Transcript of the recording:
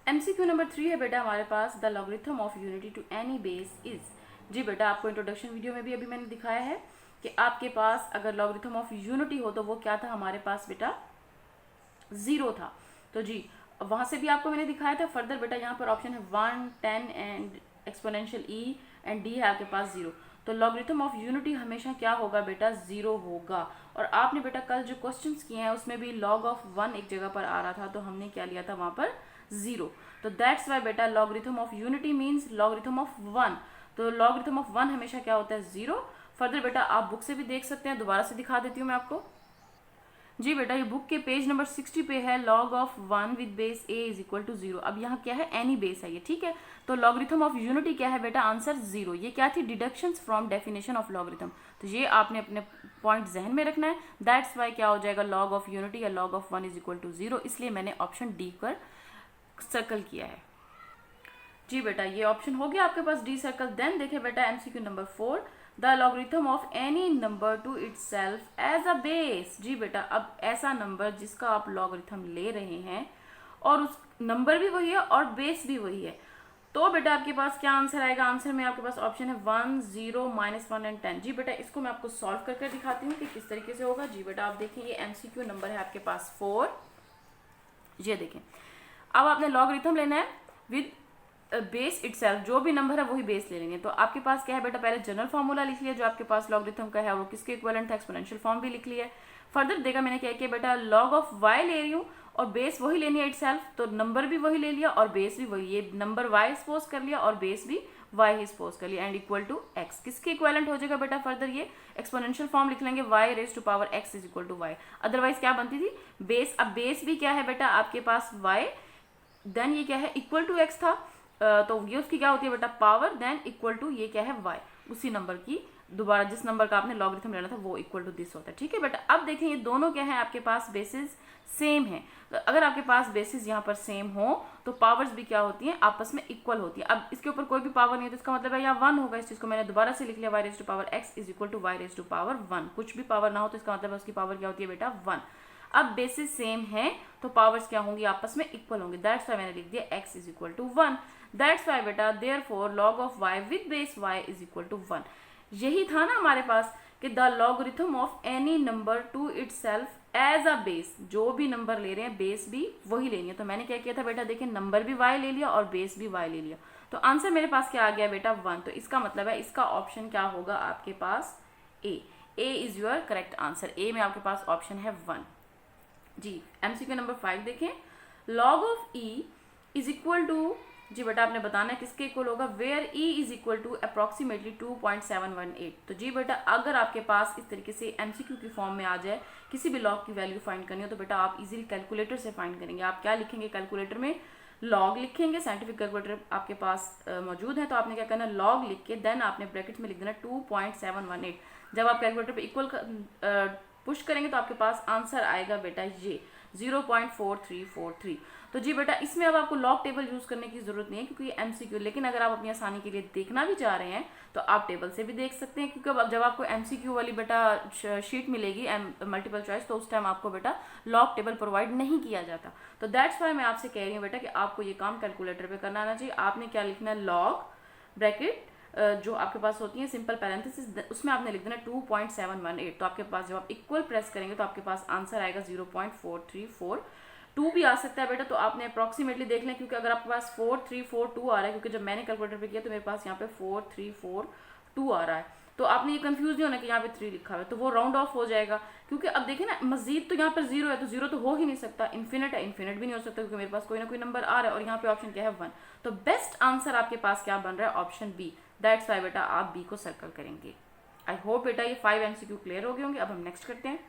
MCQ number 3 है बेटा हमारे पास, the logarithm of unity to any base is. जी बेटा, आपको इंट्रोडक्शन वीडियो में भी अभी मैंने दिखाया है कि आपके पास अगर लॉगरिथम ऑफ यूनिटी हो तो वो क्या था हमारे पास बेटा, 0 था। तो जी वहां से भी आपको मैंने दिखाया था। फर्दर बेटा यहाँ पर ऑप्शन है 1, 10 and exponential E and D है आपके पास 0। तो लॉगरिथम ऑफ यूनिटी हमेशा क्या होगा बेटा, 0 होगा। और आपने बेटा कल जो क्वेश्चंस किए हैं उसमें भी log ऑफ 1 एक जगह पर आ रहा था, तो हमने क्या लिया था वहां पर 0। तो दैट्स वाई बेटा logarithm of unity means logarithm of 1। तो लॉगरिथम ऑफ 1 हमेशा क्या होता है, 0। फर्दर बेटा आप बुक से भी देख सकते हैं, दोबारा से दिखा देती हूँ मैं आपको। जी बेटा, ये बुक के पेज नंबर 60 पे है, log of 1 with base a is equal to 0। अब यहाँ क्या है, एनी बेस है ये, ठीक है। तो लॉगरिथम ऑफ यूनिटी क्या है बेटा, आंसर 0। ये क्या थी, deductions from definition of logarithm. तो ये आपने अपने पॉइंट जहन में रखना है। दैट्स वाई क्या हो जाएगा, log ऑफ यूनिटी या log of 1 is equal to 0, इसलिए मैंने ऑप्शन डी कर सर्कल किया है। जी बेटा, ये ऑप्शन हो गया आपके पास डी सर्कल। देन देखिए बेटा MCQ number 4, the logarithm of any number to itself as a base. जी बेटा, अब ऐसा नंबर जिसका आप लॉगरिथम ले रहे हैं और उस नंबर भी वही है और बेस भी वही है, तो बेटा आपके पास क्या आंसर आएगा। आंसर में आपके पास ऑप्शन है 1, 0, -1 एंड 10। जी बेटा, इसको मैं आपको सॉल्व करके दिखाती हूँ कि किस तरीके से होगा। जी बेटा, आप देखिए ये MCQ नंबर है आपके पास 4। ये देखें, अब आपने लॉगरिथम लेना है विद बेस इटसेल्फ, जो भी नंबर है वही बेस ले लेंगे। तो आपके पास क्या है बेटा, पहले जनरल फार्मूला लिख लिया जो आपके पास लॉगरिथम का है, वो किसके इक्विवेलेंट है, एक्सपोनेंशियल फॉर्म भी लिख लिया है। फर्दर देखा मैंने क्या किया बेटा, log ऑफ y ले रही हूँ और बेस वही लेनी है इटसेल्फ, तो नंबर भी वही ले लिया और बेस भी वही, ये नंबर y सपोज कर लिया और बेस भी y ही सपोज कर लिया, एंड इक्वल टू x। किसके इक्विवेलेंट हो जाएगा बेटा, फर्दर ये एक्सपोनेंशियल फॉर्म लिख लेंगे, y raise to power x is equal to y। Otherwise क्या बनती थी, बेस। अब बेस भी क्या है बेटा आपके पास y, देन ये क्या है, इक्वल टू x था, तो ये उसकी क्या होती है बेटा, पावर, देन इक्वल टू ये क्या है y, उसी नंबर की दोबारा जिस नंबर का आपने लॉगरिथम लेना था वो इक्वल टू दिस होता है, ठीक है बेटा। अब देखें ये दोनों क्या है आपके पास, बेसिस सेम है। तो अगर आपके पास बेसिस यहाँ पर सेम हो तो पावर्स भी क्या होती हैं, आपस में इक्वल होती है। अब इसके ऊपर कोई भी पावर नहीं है तो इसका मतलब है यहाँ 1 होगा। इस चीज को मैंने दोबारा से लिख लिया, y raise to power x is equal to y raise to power 1। कुछ भी पावर ना हो तो इसका मतलब है उसकी पावर क्या होती है बेटा, 1। अब बेसिस सेम है तो पावर्स क्या होंगी, आपस में इक्वल होंगे। दैट्स वाई मैंने लिख दिया x is equal to 1। That's why बेटा therefore log of y with base y is equal to 1। यही था ना हमारे पास कि the logarithm of any number to itself as a base, जो भी नंबर ले रहे हैं बेस भी वही लेनी है। तो मैंने क्या किया था बेटा, देखिए नंबर भी y ले लिया और बेस भी y ले लिया, तो आंसर मेरे पास क्या आ गया बेटा, 1। तो इसका मतलब है इसका ऑप्शन क्या होगा आपके पास, ए इज योर करेक्ट आंसर। ए में आपके पास ऑप्शन है 1। जी MCQ नंबर 5 देखें, log of e is equal to, जी बेटा आपने बताना है किसके इक्वल होगा, where e is equal to approximately 2.718। तो जी बेटा अगर आपके पास इस तरीके से MCQ की फॉर्म में आ जाए, किसी भी log की वैल्यू फाइंड करनी हो तो बेटा आप इजीली कैलकुलेटर से फाइंड करेंगे। आप क्या लिखेंगे कैलकुलेटर में, log लिखेंगे, साइंटिफिक कैलकुलेटर आपके पास मौजूद है, तो आपने क्या करना है, log लिख के देन आपने ब्रैकेट में लिख देना 2.718। जब आप कैलकुलेटर पे इक्वल पुश करेंगे तो आपके पास आंसर आएगा बेटा ये 0.4343। तो जी बेटा इसमें अब आपको लॉग टेबल यूज करने की जरूरत नहीं है क्योंकि ये MCQ, लेकिन अगर आप अपनी आसानी के लिए देखना भी चाह रहे हैं तो आप टेबल से भी देख सकते हैं, क्योंकि अब जब आपको MCQ वाली बेटा शीट मिलेगी मल्टीपल चॉइस, तो उस टाइम आपको बेटा लॉग टेबल प्रोवाइड नहीं किया जाता। तो दैट्स वाई मैं आपसे कह रही हूँ बेटा कि आपको ये काम कैलकुलेटर पे करना आना चाहिए। आपने क्या लिखना है, लॉग ब्रैकेट जो आपके पास होती है सिंपल पैरेंथेसिस, उसमें आपने लिख देना 2.718। तो आपके पास जब आप इक्वल प्रेस करेंगे तो आपके पास आंसर आएगा 0.4342 भी आ सकता है बेटा। तो आपने अप्रॉक्सीमेटली देख लें, क्योंकि अगर आपके पास 4342 आ रहा है, क्योंकि जब मैंने कैलकुलेटर पे किया तो मेरे पास यहाँ पे 4342 आ रहा है, तो आपने ये कंफ्यूज नहीं होना कि यहाँ पे 3 लिखा हुआ है, तो वो राउंड ऑफ हो जाएगा। क्योंकि अब देखिए ना, मजीद तो यहाँ पर 0 है तो 0 तो हो ही नहीं सकता, इन्फिनिट है, इन्फिनिट भी नहीं हो सकता क्योंकि मेरे पास कोई ना कोई नंबर आ रहा है, और यहाँ पे ऑप्शन क्या है 1। तो बेस्ट आंसर आपके पास क्या बन रहा है, ऑप्शन बी। दैट्स वाई बेटा आप बी को सर्कल करेंगे। आई होप बेटा ये 5 MCQ क्लियर हो गए होंगे। अब हम नेक्स्ट करते हैं।